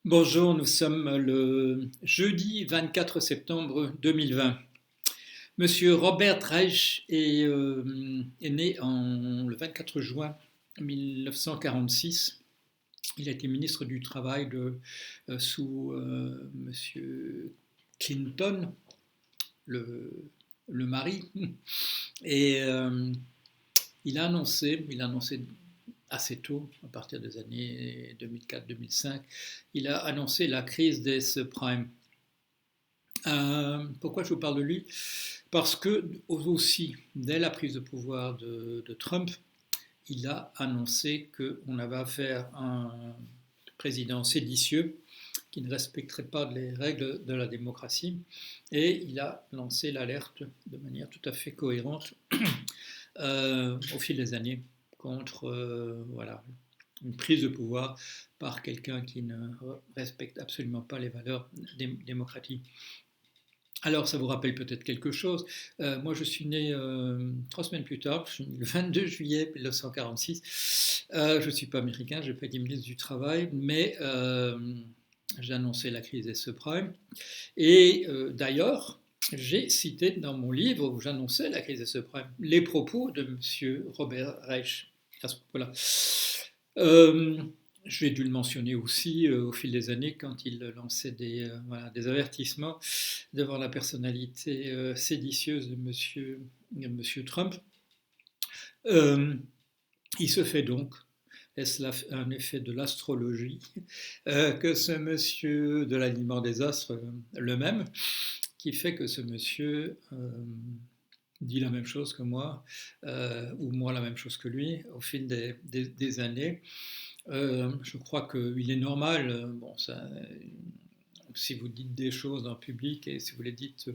Bonjour, nous sommes le jeudi 24 septembre 2020. Monsieur Robert Reich est né le 24 juin 1946. Il a été ministre du Travail sous Monsieur Clinton, le, le mari. Et il a annoncé assez tôt, à partir des années 2004-2005, il a annoncé la crise des subprimes. Pourquoi je vous parle de lui? Parce que aussi, dès la prise de pouvoir de Trump, il a annoncé qu'on avait affaire à un président séditieux qui ne respecterait pas les règles de la démocratie, et il a lancé l'alerte de manière tout à fait cohérente au fil des années contre voilà, une prise de pouvoir par quelqu'un qui ne respecte absolument pas les valeurs démocratiques. Alors, ça vous rappelle peut-être quelque chose. Moi, je suis né 3 semaines plus tard, je suis né le 22 juillet 1946. Je ne suis pas américain, je n'ai pas été ministre du Travail, mais j'ai annoncé la crise des subprimes. Et d'ailleurs, j'ai cité dans mon livre où j'annonçais la crise des subprimes les propos de M. Robert Reich à ce propos-là. J'ai dû le mentionner aussi au fil des années quand il lançait des avertissements devant la personnalité séditieuse de monsieur Trump. Il se fait donc, est-ce un effet de l'astrologie, que ce monsieur de l'alignement des astres, le même, qui fait que ce monsieur dit la même chose que moi, ou moi la même chose que lui, au fil des années. Je crois qu'il est normal, si vous dites des choses en public et si vous les dites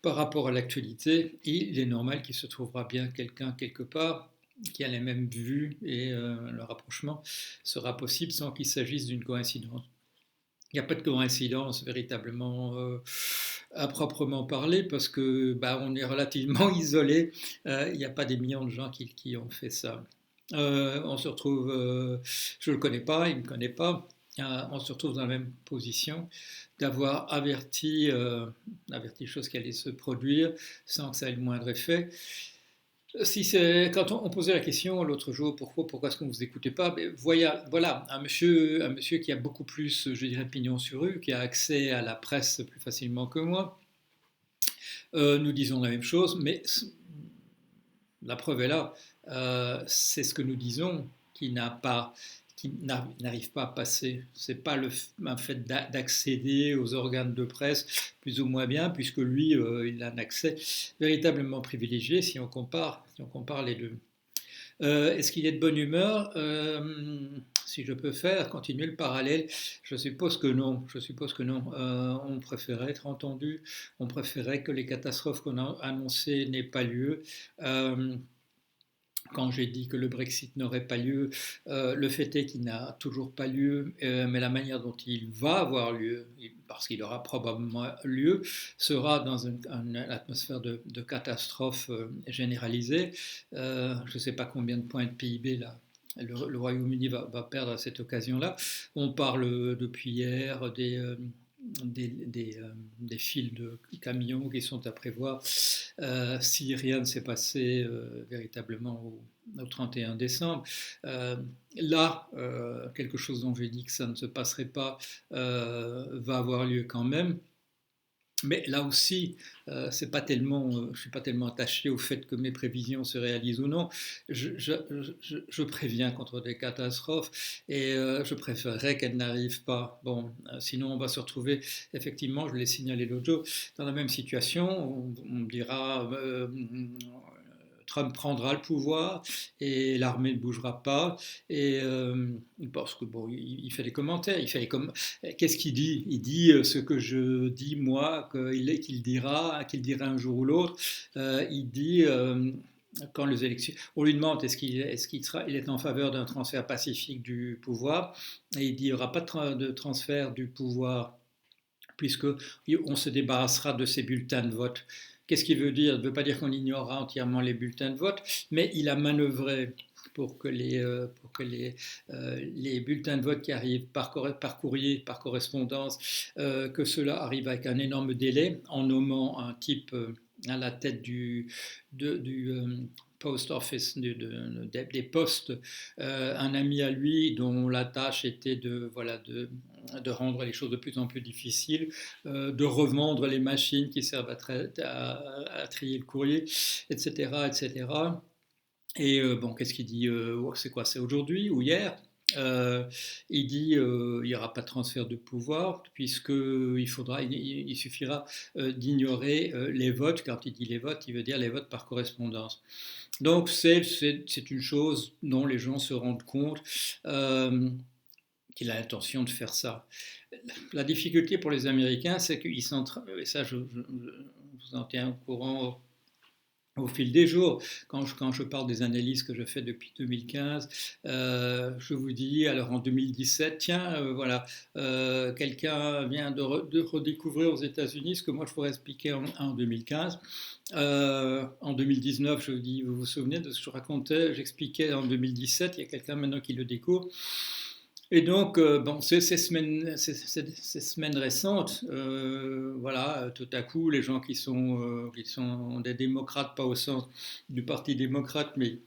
par rapport à l'actualité, il est normal qu'il se trouvera bien quelqu'un quelque part qui a les mêmes vues et le rapprochement sera possible sans qu'il s'agisse d'une coïncidence. Il n'y a pas de coïncidence véritablement à proprement parler parce que on est relativement isolé. Il n'y a pas des millions de gens qui ont fait ça. On se retrouve, je ne le connais pas, il ne me connaît pas. On se retrouve dans la même position d'avoir averti choses qui allaient se produire sans que ça ait le moindre effet. Quand on posait la question l'autre jour, pourquoi est-ce qu'on ne vous écoutait pas, voilà, un monsieur qui a beaucoup plus, je dirais, pignon sur rue, qui a accès à la presse plus facilement que moi, nous disons la même chose, mais la preuve est là, c'est ce que nous disons qui n'arrive pas à passer. C'est pas un fait d'accéder aux organes de presse plus ou moins bien, puisque lui, il a un accès véritablement privilégié si on compare les deux. Est-ce qu'il est de bonne humeur? Si je peux continuer le parallèle, je suppose que non. Je suppose que non. On préférait être entendu, on préférait que les catastrophes qu'on a annoncées n'aient pas lieu. Quand j'ai dit que le Brexit n'aurait pas lieu, le fait est qu'il n'a toujours pas lieu, mais la manière dont il va avoir lieu, parce qu'il aura probablement lieu, sera dans une atmosphère de catastrophe généralisée. Je ne sais pas combien de points de PIB là, le Royaume-Uni va perdre à cette occasion-là. On parle depuis hier des files de camions qui sont à prévoir si rien ne s'est passé véritablement au 31 décembre. Quelque chose dont j'ai dit que ça ne se passerait pas va avoir lieu quand même. Mais là aussi, je ne suis pas tellement attaché au fait que mes prévisions se réalisent ou non. Je préviens contre des catastrophes et je préférerais qu'elles n'arrivent pas. Bon, sinon on va se retrouver, effectivement, je l'ai signalé l'autre jour, dans la même situation. On me dira, Trump prendra le pouvoir et l'armée ne bougera pas. Et parce que bon, il fait des commentaires, qu'est-ce qu'il dit? Il dit ce que je dis moi, qu'il dira un jour ou l'autre. Il dit quand les élections, on lui demande il est en faveur d'un transfert pacifique du pouvoir, et il dit il n'y aura pas de transfert du pouvoir puisque on se débarrassera de ces bulletins de vote. Qu'est-ce qu'il veut dire? Il ne veut pas dire qu'on ignorera entièrement les bulletins de vote, mais il a manœuvré les bulletins de vote qui arrivent par courrier, par correspondance, que cela arrive avec un énorme délai, en nommant un type à la tête du post office, des postes, un ami à lui dont la tâche était de rendre les choses de plus en plus difficiles, de revendre les machines qui servent à trier le courrier, etc. etc. Et bon, qu'est-ce qu'il dit? C'est quoi? C'est aujourd'hui ou hier? Euh, il dit il n'y aura pas de transfert de pouvoir il suffira d'ignorer les votes. Quand il dit les votes, il veut dire les votes par correspondance. Donc c'est une chose dont les gens se rendent compte euh, qu'il a l'intention de faire ça. La difficulté pour les Américains, c'est qu'ils sont, et ça je vous en tiens au courant au fil des jours, quand je parle des analyses que je fais depuis 2015, je vous dis, alors en 2017, tiens, voilà, quelqu'un vient de redécouvrir aux États-Unis ce que moi je pourrais expliquer en 2015. En 2019, je vous dis, vous vous souvenez de ce que je racontais, j'expliquais en 2017, il y a quelqu'un maintenant qui le découvre. Et donc, bon, ces semaines récentes, voilà, tout à coup, les gens qui sont des démocrates, pas au sens du Parti démocrate, mais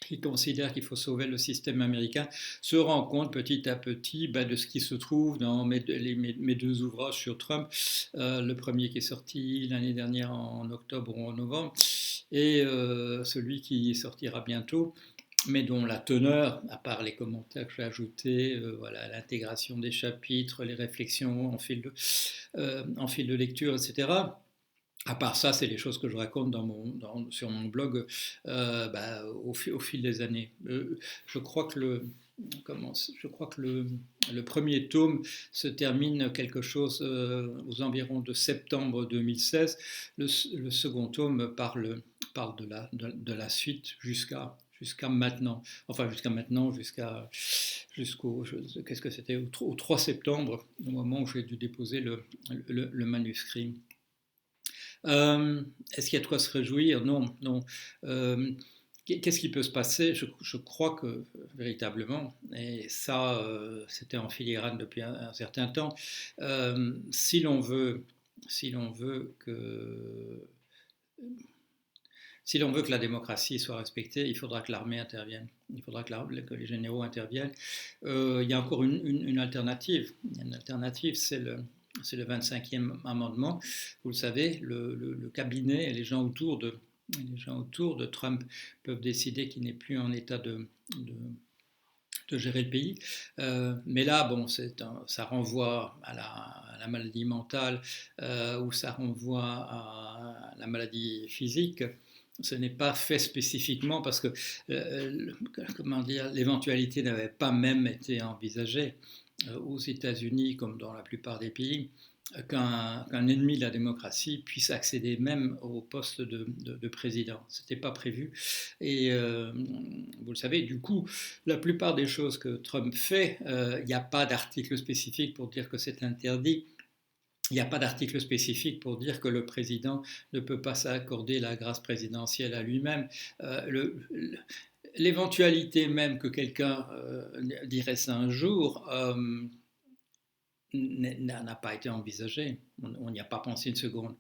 qui considèrent qu'il faut sauver le système américain, se rendent compte petit à petit de ce qui se trouve dans mes deux ouvrages sur Trump, le premier qui est sorti l'année dernière en octobre ou en novembre, et celui qui sortira bientôt, mais dont la teneur, à part les commentaires que j'ai ajoutés, voilà, l'intégration des chapitres, les réflexions en fil de lecture, etc. À part ça, c'est les choses que je raconte sur mon blog au fil des années. Je crois que le premier tome se termine quelque chose aux environs de septembre 2016. Le second tome parle de la suite jusqu'à maintenant. Enfin, jusqu'à maintenant, qu'est-ce que c'était, au 3 septembre, au moment où j'ai dû déposer le manuscrit. Est-ce qu'il y a de quoi se réjouir? Non, non. Qu'est-ce qui peut se passer? Je crois que véritablement, et ça c'était en filigrane depuis un certain temps, si l'on veut, si l'on veut que si l'on veut que la démocratie soit respectée, il faudra que l'armée intervienne, il faudra que les généraux interviennent. Il y a encore une alternative. Une alternative, c'est le 25e amendement. Vous le savez, le cabinet et les gens autour de Trump peuvent décider qu'il n'est plus en état de gérer le pays. Mais là, bon, ça renvoie à la maladie mentale ou ça renvoie à la maladie physique. Ce n'est pas fait spécifiquement parce que, comment dire, l'éventualité n'avait pas même été envisagée aux États-Unis comme dans la plupart des pays, qu'un ennemi de la démocratie puisse accéder même au poste de président. Ce n'était pas prévu. Et vous le savez, du coup, la plupart des choses que Trump fait, il n'y a pas d'article spécifique pour dire que c'est interdit. Il n'y a pas d'article spécifique pour dire que le président ne peut pas s'accorder la grâce présidentielle à lui-même. L'éventualité même que quelqu'un dirait ça un jour n'a pas été envisagée. On n'y a pas pensé une seconde.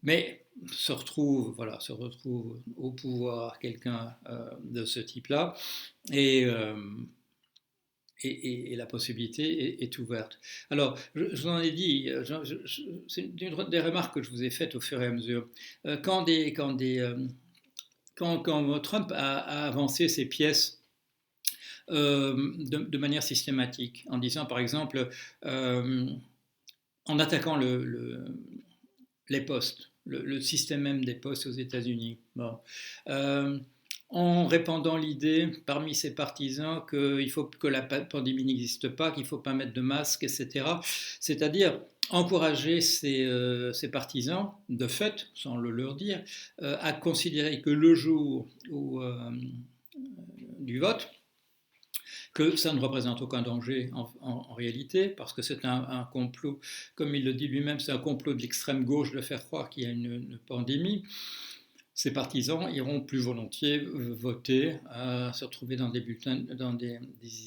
Mais se retrouve au pouvoir quelqu'un de ce type-là et la possibilité est ouverte. Alors, je vous en ai dit, c'est une des remarques que je vous ai faites au fur et à mesure. Quand Trump a avancé ses pièces de manière systématique, en disant par exemple, en attaquant les postes, le système même des postes aux États-Unis. Bon. En répandant l'idée parmi ses partisans qu'il faut que la pandémie n'existe pas, qu'il ne faut pas mettre de masque, etc. C'est-à-dire encourager ses partisans, de fait, sans le leur dire, à considérer que le jour du vote, que ça ne représente aucun danger en réalité, parce que c'est un complot, comme il le dit lui-même, c'est un complot de l'extrême gauche de faire croire qu'il y a une pandémie. ces partisans iront plus volontiers voter, se retrouver dans des bulletins, dans des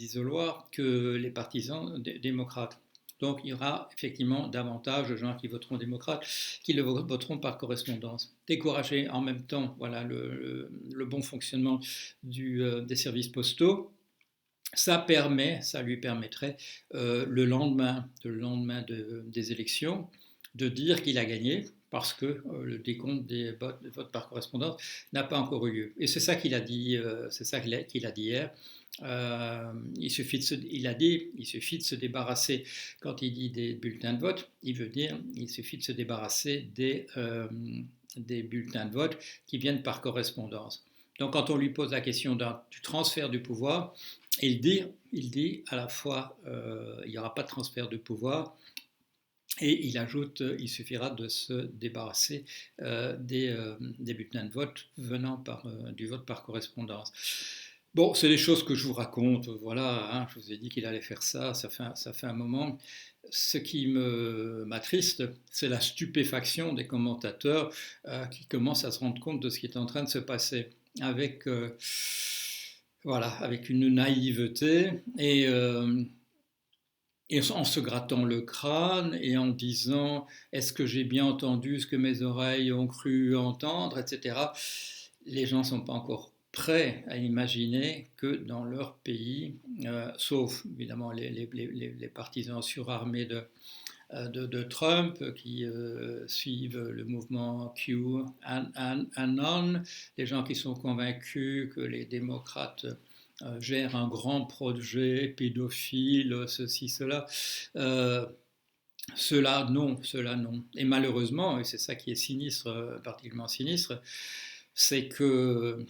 isoloirs que les partisans démocrates. Donc il y aura effectivement davantage de gens qui voteront démocrates, qui le voteront par correspondance. Décourager en même temps voilà, le bon fonctionnement des services postaux, ça lui permettrait le lendemain des élections, de dire qu'il a gagné, parce que le décompte des votes par correspondance n'a pas encore eu lieu. Et c'est ça qu'il a dit, qu'il a dit hier. Il suffit de se débarrasser, quand il dit des bulletins de vote, il veut dire il suffit de se débarrasser des bulletins de vote qui viennent par correspondance. Donc quand on lui pose la question du transfert du pouvoir, il dit à la fois il n'y aura pas de transfert de pouvoir, et il ajoute il suffira de se débarrasser des bulletins de vote venant du vote par correspondance. Bon, c'est des choses que je vous raconte, voilà, hein, je vous ai dit qu'il allait faire ça, ça fait un moment. Ce qui m'attriste, c'est la stupéfaction des commentateurs qui commencent à se rendre compte de ce qui est en train de se passer, avec une naïveté et en se grattant le crâne et en disant est-ce que j'ai bien entendu ce que mes oreilles ont cru entendre, etc. Les gens ne sont pas encore prêts à imaginer que dans leur pays, sauf évidemment les partisans surarmés de Trump qui suivent le mouvement QAnon, les gens qui sont convaincus que les démocrates gèrent un grand projet pédophile, ceci, cela. Cela non. Et malheureusement, et c'est ça qui est sinistre, particulièrement sinistre, c'est que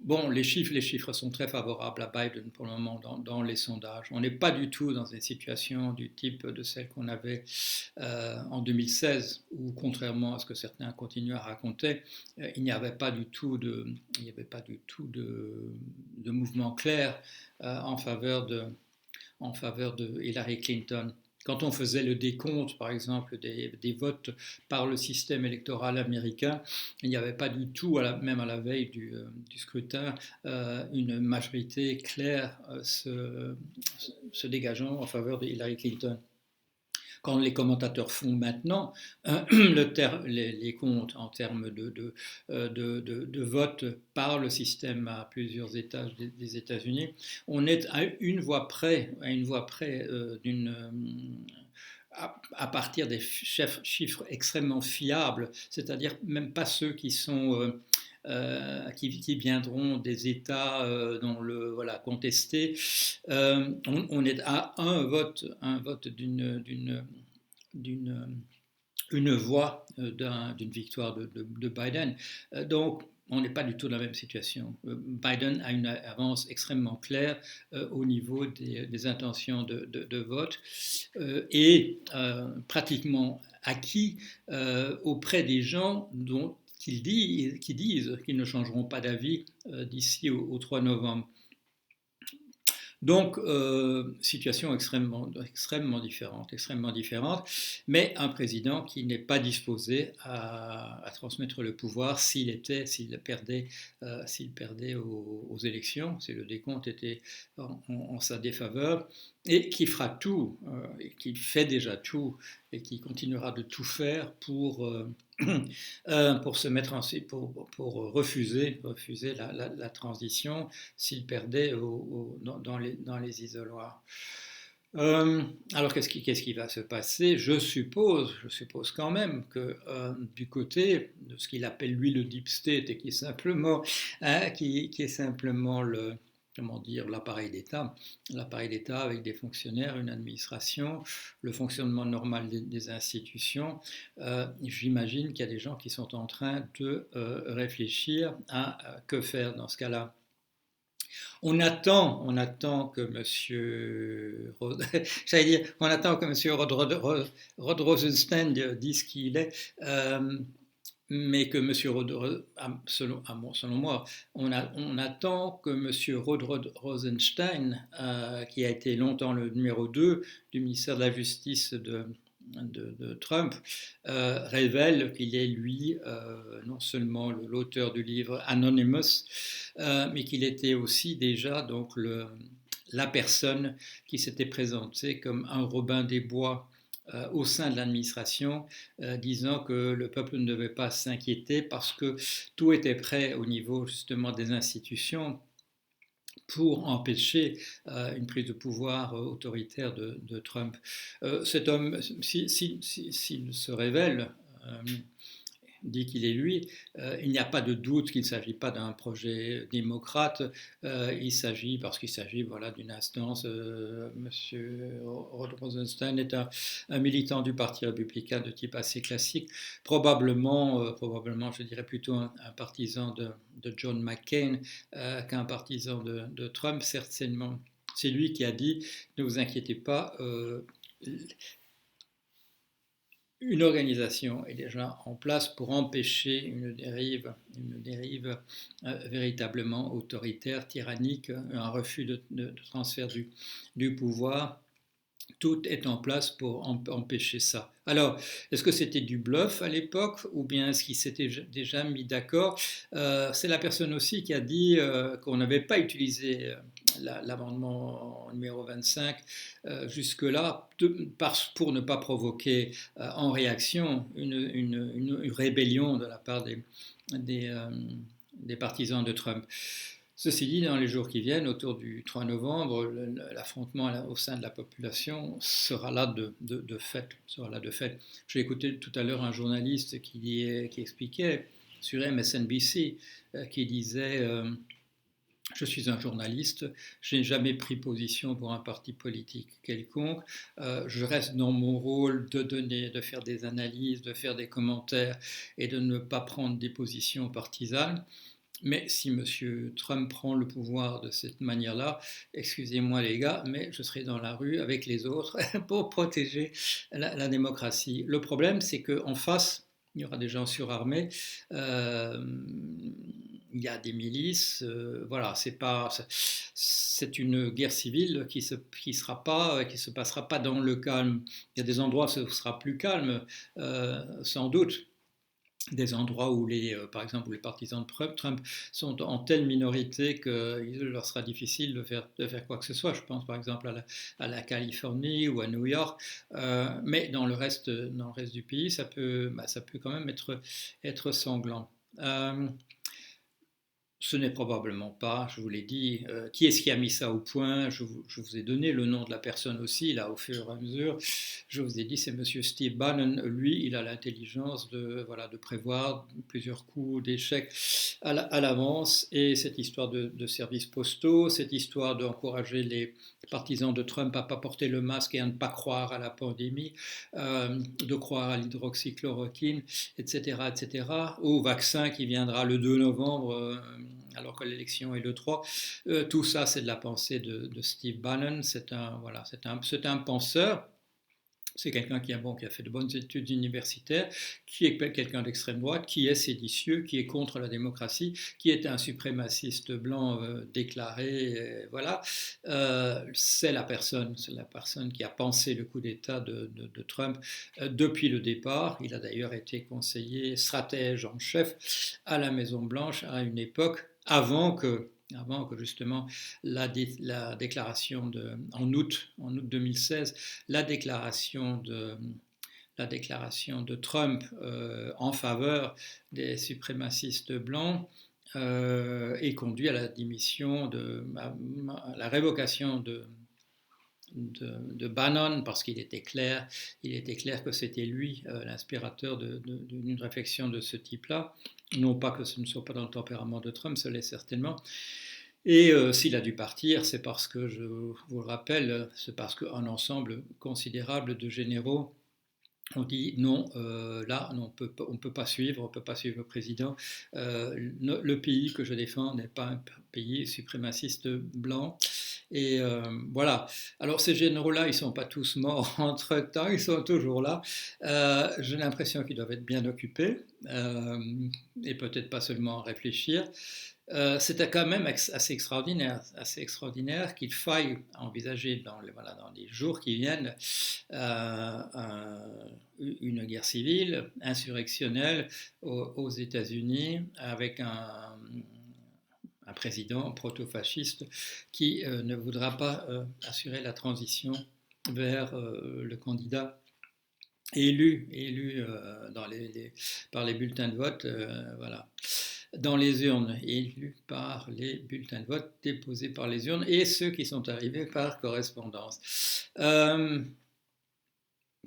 bon, les chiffres sont très favorables à Biden pour le moment dans les sondages. On n'est pas du tout dans une situation du type de celle qu'on avait en 2016, où contrairement à ce que certains continuent à raconter, il n'y avait pas du tout de mouvement clair en faveur de Hillary Clinton. Quand on faisait le décompte, par exemple, des votes par le système électoral américain, il n'y avait pas du tout, même à la veille du scrutin, une majorité claire se dégageant en faveur de Hillary Clinton. Quand les commentateurs font maintenant les comptes en termes de vote par le système à plusieurs étages des États-Unis, on est à une voix près à partir des chiffres extrêmement fiables, c'est-à-dire même pas ceux qui sont qui viendront des États contestés. On est à un vote une voix d'une victoire de Biden. Donc, on n'est pas du tout dans la même situation. Biden a une avance extrêmement claire au niveau des intentions de vote et pratiquement acquis auprès des gens qui disent qu'ils ne changeront pas d'avis d'ici au 3 novembre. Donc, situation extrêmement différente, mais un président qui n'est pas disposé à transmettre le pouvoir s'il perdait aux élections, si le décompte était en sa défaveur, et qui fera tout, et qui fait déjà tout, et qui continuera de tout faire pour se mettre pour refuser la transition s'il perdait dans les isoloirs. Alors qu'est-ce qui va se passer? Je suppose quand même que du côté de ce qu'il appelle lui le deep state, et qui est simplement l'appareil d'État avec des fonctionnaires, une administration, le fonctionnement normal des institutions, j'imagine qu'il y a des gens qui sont en train de réfléchir à que faire dans ce cas-là. On attend que M. Rod Rosenstein dise qui il est, mais que M. selon moi, on attend que M. Rod Rosenstein, qui a été longtemps le numéro 2 du ministère de la Justice de Trump, révèle qu'il est lui non seulement l'auteur du livre Anonymous, mais qu'il était aussi déjà donc la personne qui s'était présentée comme un Robin des Bois au sein de l'administration, disant que le peuple ne devait pas s'inquiéter parce que tout était prêt au niveau justement des institutions pour empêcher une prise de pouvoir autoritaire de Trump. Cet homme, s'il se révèle, dit qu'il est lui, il n'y a pas de doute qu'il ne s'agit pas d'un projet démocrate, il s'agit, parce qu'il s'agit voilà, d'une instance, M. Rod Rosenstein est un militant du Parti républicain de type assez classique, probablement je dirais plutôt un partisan de John McCain qu'un partisan de Trump, certainement. C'est lui qui a dit, ne vous inquiétez pas, une organisation est déjà en place pour empêcher une dérive véritablement autoritaire, tyrannique, un refus de transfert du pouvoir. Tout est en place pour empêcher ça. Alors, est-ce que c'était du bluff à l'époque ou bien est-ce qu'ils s'étaient déjà mis d'accord? C'est la personne aussi qui a dit qu'on n'avait pas utilisé l'amendement numéro 25 jusque-là pour ne pas provoquer en réaction une rébellion de la part des partisans de Trump. Ceci dit, dans les jours qui viennent, autour du 3 novembre, l'affrontement au sein de la population sera là de fait. J'ai écouté tout à l'heure un journaliste qui expliquait sur MSNBC, qui disait je suis un journaliste, je n'ai jamais pris position pour un parti politique quelconque, je reste dans mon rôle de faire des analyses, de faire des commentaires et de ne pas prendre des positions partisanes. Mais si M. Trump prend le pouvoir de cette manière-là, excusez-moi les gars, mais je serai dans la rue avec les autres pour protéger la démocratie. Le problème, c'est qu'en face, il y aura des gens surarmés, il y a des milices, voilà, c'est une guerre civile qui se passera pas dans le calme. Il y a des endroits où ce sera plus calme, sans doute. Des endroits où par exemple, où les partisans de Trump sont en telle minorité qu'il leur sera difficile de faire quoi que ce soit. Je pense par exemple à la Californie ou à New York, mais dans le reste du pays, ça peut quand même être sanglant. Ce n'est probablement pas, je vous l'ai dit, qui est-ce qui a mis ça au point? Je vous ai donné le nom de la personne aussi, là, au fur et à mesure. Je vous ai dit, c'est M. Steve Bannon. Lui, il a l'intelligence de prévoir plusieurs coups d'échecs à l'avance. Et cette histoire de services postaux, cette histoire d'encourager les partisans de Trump à ne pas porter le masque et à ne pas croire à la pandémie, de croire à l'hydroxychloroquine, etc., au vaccin qui viendra le 2 novembre, alors que l'élection est le 3. Tout ça, c'est de la pensée de Steve Bannon. C'est un penseur. C'est quelqu'un qui a fait de bonnes études universitaires, qui est quelqu'un d'extrême droite, qui est séditieux, qui est contre la démocratie, qui est un suprémaciste blanc déclaré. Voilà, c'est la personne qui a pensé le coup d'État de Trump depuis le départ. Il a d'ailleurs été conseiller stratège en chef à la Maison-Blanche à une époque avant que justement la déclaration en août 2016, la déclaration de Trump en faveur des suprémacistes blancs ait conduit à la démission, à la révocation de Bannon, parce qu'il était clair que c'était lui l'inspirateur d'une réflexion de ce type-là. Non pas que ce ne soit pas dans le tempérament de Trump, ce l'est certainement. Et s'il a dû partir, c'est parce que, je vous le rappelle, c'est parce qu'un ensemble considérable de généraux ont dit non, là on ne peut pas suivre le président. Le pays que je défends n'est pas un pays suprémaciste blanc. Et voilà. Alors ces généraux-là, ils ne sont pas tous morts entre-temps, ils sont toujours là. J'ai l'impression qu'ils doivent être bien occupés, et peut-être pas seulement à réfléchir. c'était quand même assez extraordinaire qu'il faille envisager voilà, dans les jours qui viennent une guerre civile insurrectionnelle aux États-Unis avec un président proto-fasciste qui ne voudra pas assurer la transition vers le candidat élu par les bulletins de vote, voilà, dans les urnes, élu par les bulletins de vote déposés par les urnes et ceux qui sont arrivés par correspondance.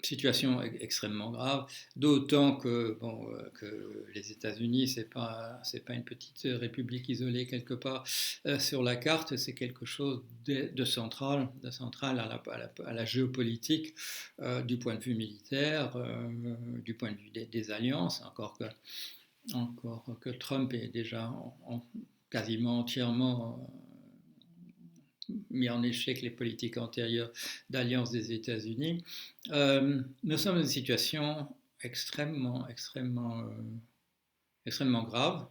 Situation extrêmement grave, d'autant que les États-Unis, c'est pas une petite république isolée quelque part sur la carte, c'est quelque chose de central, à la géopolitique du point de vue militaire, du point de vue des alliances, encore que Trump est déjà quasiment entièrement mis en échec les politiques antérieures d'alliance des États-Unis. Nous sommes dans une situation extrêmement grave,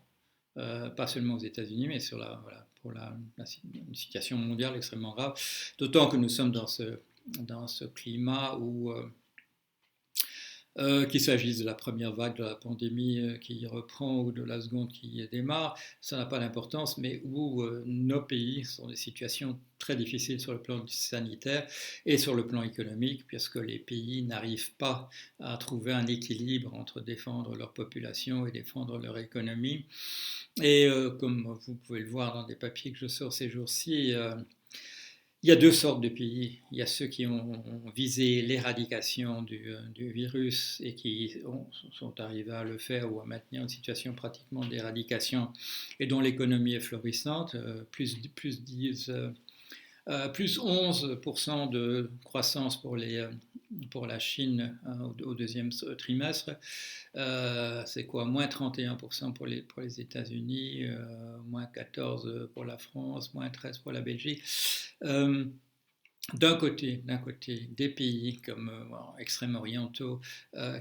pas seulement aux États-Unis, mais pour une situation mondiale extrêmement grave, d'autant que nous sommes dans ce climat où qu'il s'agisse de la première vague de la pandémie qui reprend ou de la seconde qui démarre, ça n'a pas d'importance, mais où nos pays sont dans des situations très difficiles sur le plan sanitaire et sur le plan économique, puisque les pays n'arrivent pas à trouver un équilibre entre défendre leur population et défendre leur économie. Et comme vous pouvez le voir dans des papiers que je sors ces jours-ci, il y a deux sortes de pays. Il y a ceux qui ont visé l'éradication du virus et qui sont arrivés à le faire ou à maintenir une situation pratiquement d'éradication et dont l'économie est florissante, plus 11% de croissance pour la Chine au deuxième trimestre. C'est quoi? Moins 31% pour les États-Unis, moins 14% pour la France, moins 13% pour la Belgique. D'un côté, des pays comme extrêmes orientaux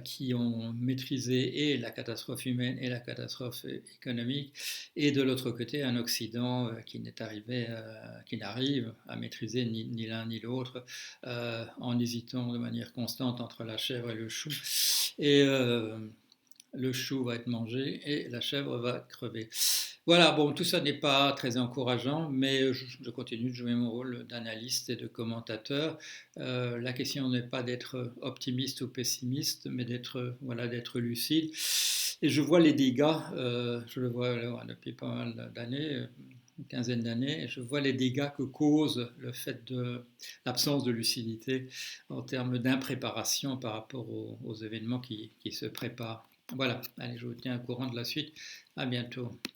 qui ont maîtrisé et la catastrophe humaine et la catastrophe économique, et de l'autre côté un Occident qui n'arrive à maîtriser ni l'un ni l'autre, en hésitant de manière constante entre la chèvre et le chou. Et le chou va être mangé et la chèvre va crever. Voilà, bon, tout ça n'est pas très encourageant, mais je continue de jouer mon rôle d'analyste et de commentateur. La question n'est pas d'être optimiste ou pessimiste, mais d'être lucide. Et je vois les dégâts, je le vois depuis pas mal d'années, une quinzaine d'années, et je vois les dégâts que cause le fait de l'absence de lucidité en termes d'impréparation par rapport aux événements qui se préparent. Voilà, allez, je vous tiens au courant de la suite. À bientôt.